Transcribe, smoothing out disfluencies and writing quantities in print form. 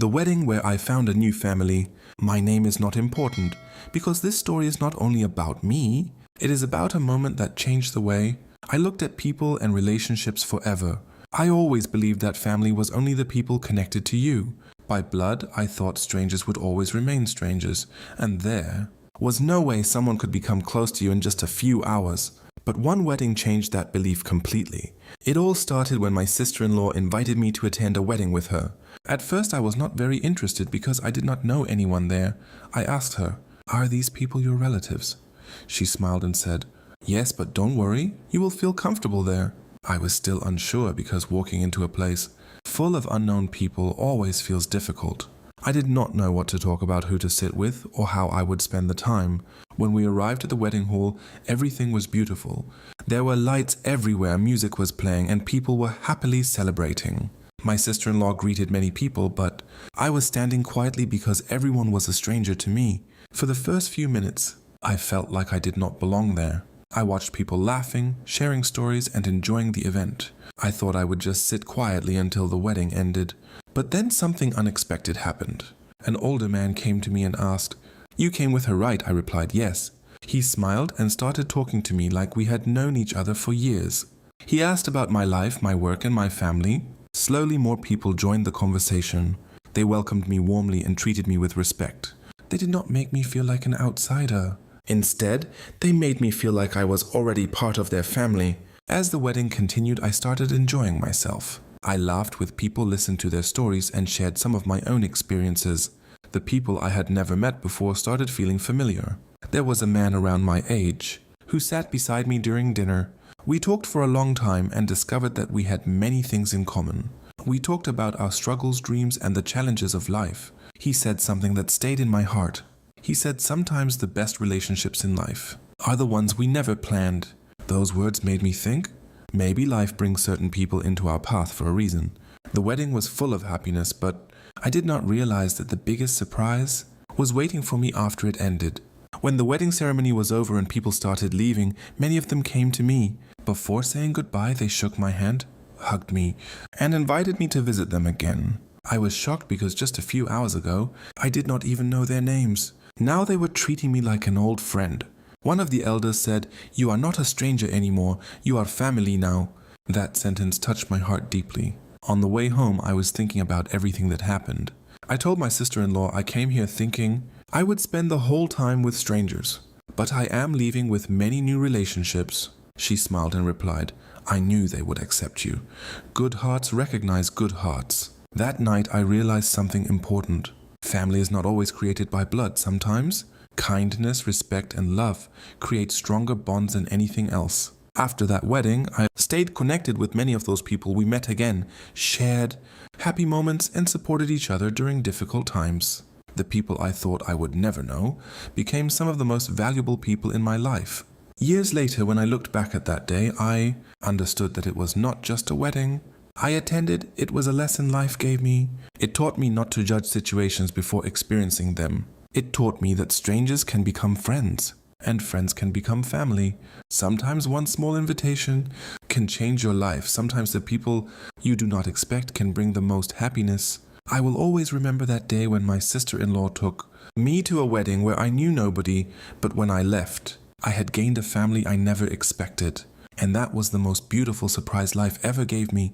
The wedding where I found a new family. My name is not important, because this story is not only about me, it is about a moment that changed the way I looked at people and relationships forever. I always believed that family was only the people connected to you. By blood, I thought strangers would always remain strangers, and there was no way someone could become close to you in just a few hours. But one wedding changed that belief completely. It all started when my sister-in-law invited me to attend a wedding with her. At first I was not very interested because I did not know anyone there. I asked her, "Are these people your relatives?" She smiled and said, "Yes, but don't worry, you will feel comfortable there." I was still unsure because walking into a place full of unknown people always feels difficult. I did not know what to talk about, who to sit with, or how I would spend the time. When we arrived at the wedding hall, everything was beautiful. There were lights everywhere, music was playing, and people were happily celebrating. My sister-in-law greeted many people, but I was standing quietly because everyone was a stranger to me. For the first few minutes, I felt like I did not belong there. I watched people laughing, sharing stories, and enjoying the event. I thought I would just sit quietly until the wedding ended. But then something unexpected happened. An older man came to me and asked, "You came with her, right?" I replied, "Yes." He smiled and started talking to me like we had known each other for years. He asked about my life, my work, and my family. Slowly more people joined the conversation. They welcomed me warmly and treated me with respect. They did not make me feel like an outsider. Instead, they made me feel like I was already part of their family. As the wedding continued, I started enjoying myself. I laughed with people, listened to their stories, and shared some of my own experiences. The people I had never met before started feeling familiar. There was a man around my age who sat beside me during dinner. We talked for a long time and discovered that we had many things in common. We talked about our struggles, dreams, and the challenges of life. He said something that stayed in my heart. He said sometimes the best relationships in life are the ones we never planned. Those words made me think, maybe life brings certain people into our path for a reason. The wedding was full of happiness, but I did not realize that the biggest surprise was waiting for me after it ended. When the wedding ceremony was over and people started leaving, many of them came to me. Before saying goodbye, they shook my hand, hugged me, and invited me to visit them again. I was shocked because just a few hours ago, I did not even know their names. Now they were treating me like an old friend. One of the elders said, "You are not a stranger anymore, you are family now." That sentence touched my heart deeply. On the way home, I was thinking about everything that happened. I told my sister-in-law I came here thinking I would spend the whole time with strangers, but I am leaving with many new relationships. She smiled and replied, "I knew they would accept you. Good hearts recognize good hearts." That night I realized something important. Family is not always created by blood. Sometimes kindness, respect, and love create stronger bonds than anything else. After that wedding, I stayed connected with many of those people. We met again, shared happy moments, and supported each other during difficult times. The people I thought I would never know became some of the most valuable people in my life. Years later, when I looked back at that day, I understood that it was not just a wedding I attended. It was a lesson life gave me. It taught me not to judge situations before experiencing them. It taught me that strangers can become friends, and friends can become family. Sometimes one small invitation can change your life. Sometimes the people you do not expect can bring the most happiness. I will always remember that day when my sister-in-law took me to a wedding where I knew nobody, but when I left, I had gained a family I never expected. And that was the most beautiful surprise life ever gave me.